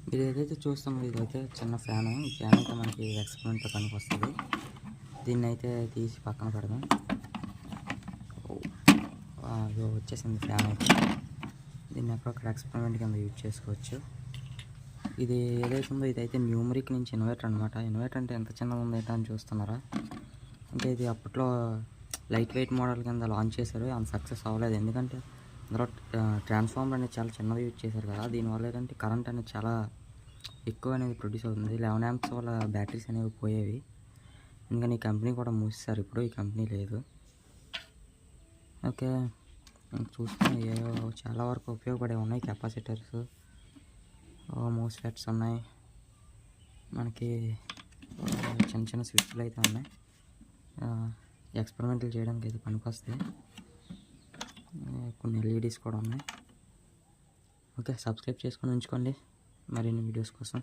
మీరు ఏదైతే చూస్తామో ఇదైతే చిన్న ఫ్యాను. ఈ ఫ్యాన్ అయితే మనకి ఎక్స్పెరిమెంట్లో పనికి వస్తుంది. దీన్ని అయితే తీసి పక్కన పెడదాం. ఇదో వచ్చేసింది ఫ్యాన్ అయితే. దీన్ని ఎక్కడొక్కడ ఎక్స్పెరిమెంట్ కింద యూజ్ చేసుకోవచ్చు. ఇది ఏదైతే ఉందో ఇదైతే న్యూమరిక్ నుంచి ఇన్వర్టర్ అనమాట. ఇన్వర్టర్ అంటే ఎంత చిన్నగా ఉంది అని చూస్తున్నారా? అంటే ఇది అప్పట్లో లైట్ వెయిట్ మోడల్ కింద లాంచ్ చేశారు. అంత సక్సెస్ అవ్వలేదు. ఎందుకంటే అందులో ట్రాన్స్ఫార్మర్ అనేది చాలా చిన్నది యూజ్ చేశారు కదా. దీనివల్ల ఏంటంటే కరెంట్ అనేది చాలా ఎక్కువ అనేది ప్రొడ్యూస్ అవుతుంది. 11 amps వల్ల బ్యాటరీస్ అనేవి పోయేవి. ఎందుకని ఈ కంపెనీ కూడా మూసేశారు. ఇప్పుడు ఈ కంపెనీ లేదు. ఓకే, చూస్తే చాలా వరకు ఉపయోగపడే ఉన్నాయి. కెపాసిటర్స్, మోస్ఫెట్స్ ఉన్నాయి. మనకి చిన్న చిన్న స్విచ్లు అయితే ఉన్నాయి. ఎక్స్పెరిమెంట్లు చేయడానికి అయితే పనికొస్తాయి. కొన్ని ఎల్ఈడీస్ కూడా ఉన్నాయి. ఓకే, సబ్స్క్రైబ్ చేసుకొని ఉంచుకోండి మరిన్ని వీడియోస్ కోసం.